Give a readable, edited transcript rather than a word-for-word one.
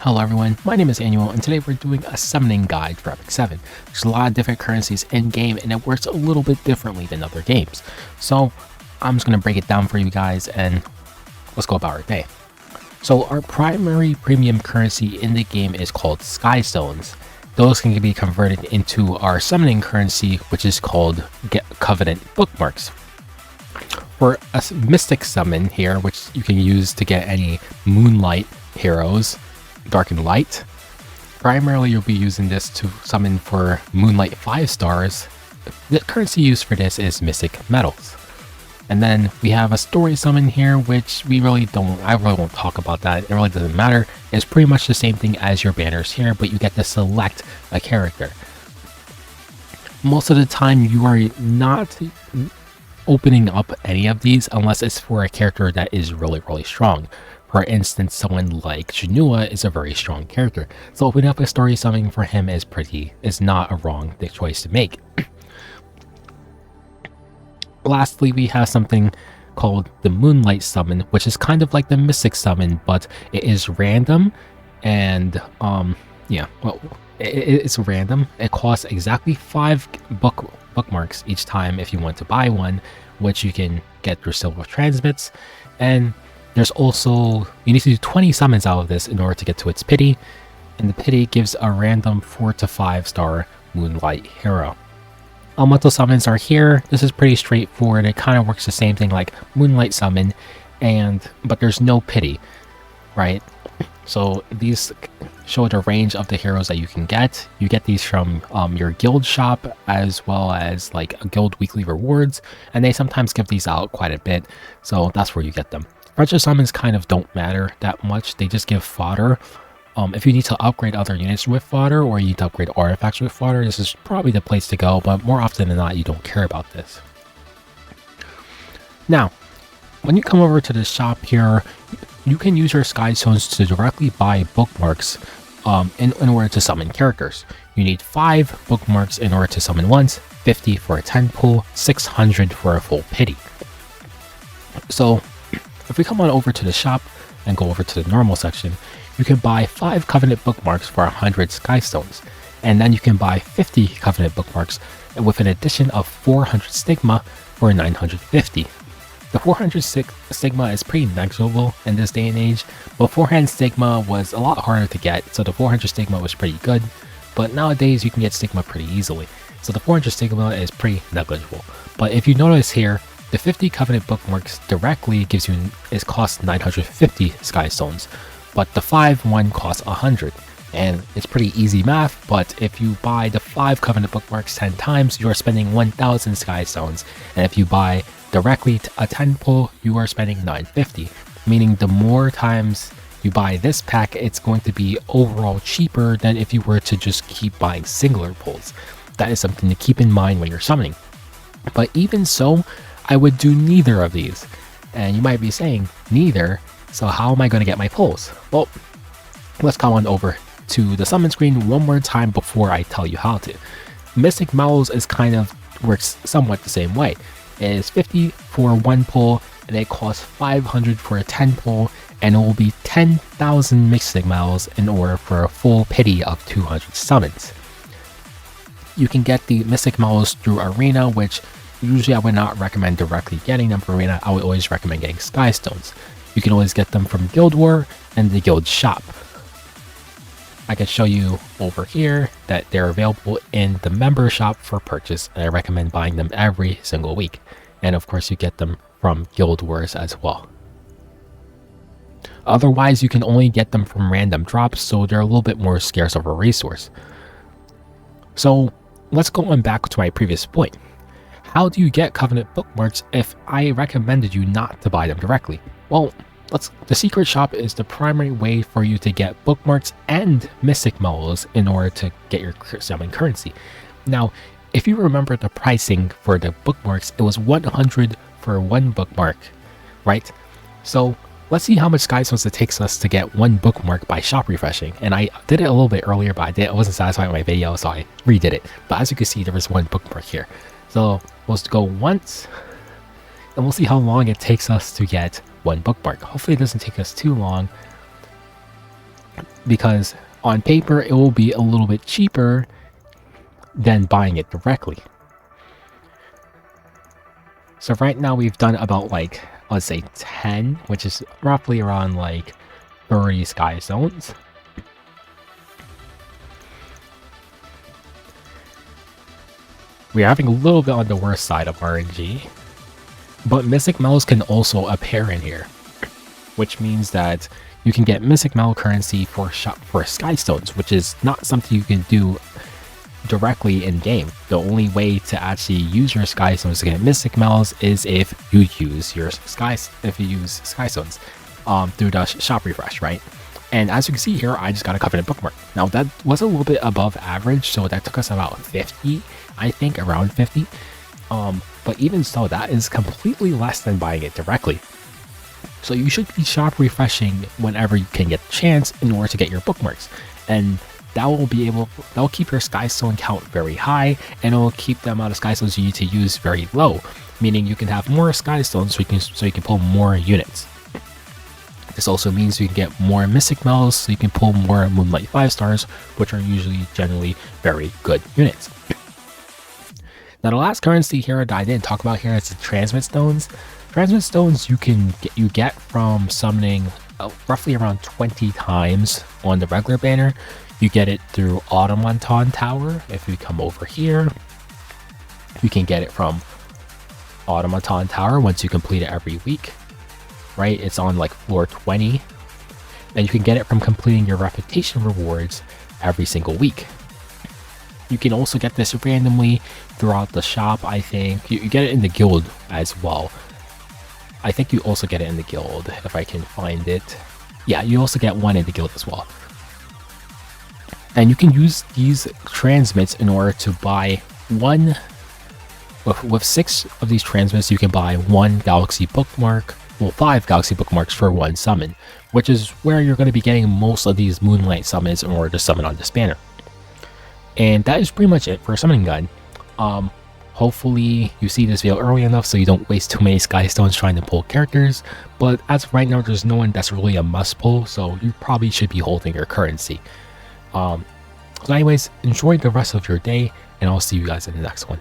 Hello everyone, my name is Annual and today we're doing a summoning guide for Epic 7. There's a lot of different currencies in game and it works a little bit differently than other games. So I'm just going to break it down for you guys and let's go about our day. So our primary premium currency in the game is called Sky Stones. Those can be converted into our summoning currency, which is called Covenant Bookmarks. For a Mystic Summon here, which you can use to get any Moonlight heroes, Dark and Light. Primarily you'll be using this to summon for Moonlight 5 stars. The currency used for this is Mystic Metals. And then we have a story summon here, which I really won't talk about that. It really doesn't matter. It's pretty much the same thing as your banners here, but you get to select a character. Most of the time you are not opening up any of these unless it's for a character that is really strong. For instance, someone like Shinua is a very strong character, so opening up a story summon for him is not a wrong choice to make. Lastly, we have something called the Moonlight summon, which is kind of like the Mystic summon, but it is random, and it's random. It costs exactly 5 bookmarks each time if you want to buy one, which you can get through silver transmits, and there's also, you need to do 20 summons out of this in order to get to its pity, and the pity gives a random 4 to 5 star Moonlight hero. Elemental summons are here. This is pretty straightforward. It kind of works the same thing like Moonlight summon, but there's no pity, right? So these show the range of the heroes that you can get. You get these from your guild shop as well as like guild weekly rewards, and they sometimes give these out quite a bit, so that's where you get them. Retro summons kind of don't matter that much. They just give fodder. If you need to upgrade other units with fodder or you need to upgrade artifacts with fodder, this is probably the place to go, but more often than not, you don't care about this. Now, when you come over to the shop here, you can use your Sky Stones to directly buy bookmarks in order to summon characters. You need 5 bookmarks in order to summon once, 50 for a 10 pull, 600 for a full pity. So if we come on over to the shop and go over to the normal section, you can buy 5 Covenant Bookmarks for 100 Sky Stones, and then you can buy 50 Covenant Bookmarks with an addition of 400 Stigma for 950. The 400 Stigma is pretty negligible in this day and age. Beforehand, Stigma was a lot harder to get, so the 400 Stigma was pretty good, but nowadays you can get Stigma pretty easily, so the 400 Stigma is pretty negligible. But if you notice here, the 50 Covenant Bookmarks directly costs 950 Sky Stones, but the 5 one costs 100, and it's pretty easy math, but if you buy the 5 Covenant Bookmarks 10 times, you are spending 1000 Sky Stones, and if you buy directly a 10 pull, you are spending 950, meaning the more times you buy this pack, it's going to be overall cheaper than if you were to just keep buying singular pulls. That is something to keep in mind when you're summoning. But even so, I would do neither of these. And you might be saying, neither, so how am I going to get my pulls? Well, let's come on over to the summon screen one more time before I tell you how to. Mystic Metals works somewhat the same way. It is 50 for 1 pull, and it costs 500 for a 10 pull, and it will be 10,000 Mystic Metals in order for a full pity of 200 summons. You can get the Mystic Metals through Arena, which usually I would not recommend directly getting them from Arena. I would always recommend getting Sky Stones. You can always get them from Guild War and the Guild Shop. I can show you over here that they're available in the member shop for purchase, and I recommend buying them every single week. And of course you get them from Guild Wars as well. Otherwise, you can only get them from random drops, so they're a little bit more scarce of a resource. So let's go on back to my previous point. How do you get Covenant Bookmarks if I recommended you not to buy them directly? Well, the secret shop is the primary way for you to get bookmarks and Mystic Metals in order to get your summon currency. Now, if you remember the pricing for the bookmarks, it was 100 for 1 bookmark, right? So let's see how much Sky Stones it takes us to get 1 bookmark by shop refreshing. And I did it a little bit earlier, but I wasn't satisfied with my video, so I redid it. But as you can see, there was 1 bookmark here. So we'll just go once, and we'll see how long it takes us to get 1 bookmark. Hopefully it doesn't take us too long. because on paper it will be a little bit cheaper than buying it directly. So right now we've done about like, let's say 10, which is roughly around like 30 sky zones. We're having a little bit on the worst side of RNG, but Mystic Metals can also appear in here, which means that you can get Mystic Metal currency for Sky Stones, which is not something you can do directly in game. The only way to actually use your Sky Stones to get Mystic Metals is if you use Sky Stones through the shop refresh, right? And as you can see here, I just got a Covenant bookmark. Now that was a little bit above average, so that took us about 50, I think, around 50. But even so, that is completely less than buying it directly. So you should be shop refreshing whenever you can get the chance in order to get your bookmarks. And that will keep your Sky Stone count very high, and it will keep the amount of Sky Stones you need to use very low, meaning you can have more Sky Stones so you can pull more units. This also means you can get more Mystic Metals, so you can pull more Moonlight 5 stars, which are usually generally very good units. Now the last currency here that I didn't talk about here is the Transmit Stones. Transmit Stones you get from summoning roughly around 20 times on the regular banner. You get it through Automaton Tower. If we come over here, you can get it from Automaton Tower once you complete it every week. Right, it's on like floor 20, and you can get it from completing your reputation rewards every single week. You can also get this randomly throughout the shop. I think you get it in the guild as well. I think you also get it in the guild if I can find it. Yeah, you also get one in the guild as well. And you can use these transmits in order to buy one. With 6 of these transmits, you can buy 1 galaxy bookmark. Well, 5 galaxy bookmarks for 1 summon, which is where you're going to be getting most of these Moonlight summons in order to summon on this banner. And that is pretty much it for a summoning guide. Hopefully you see this video early enough so you don't waste too many Sky Stones trying to pull characters, but as of right now there's no one that's really a must pull, so you probably should be holding your currency. So anyways, enjoy the rest of your day, and I'll see you guys in the next one.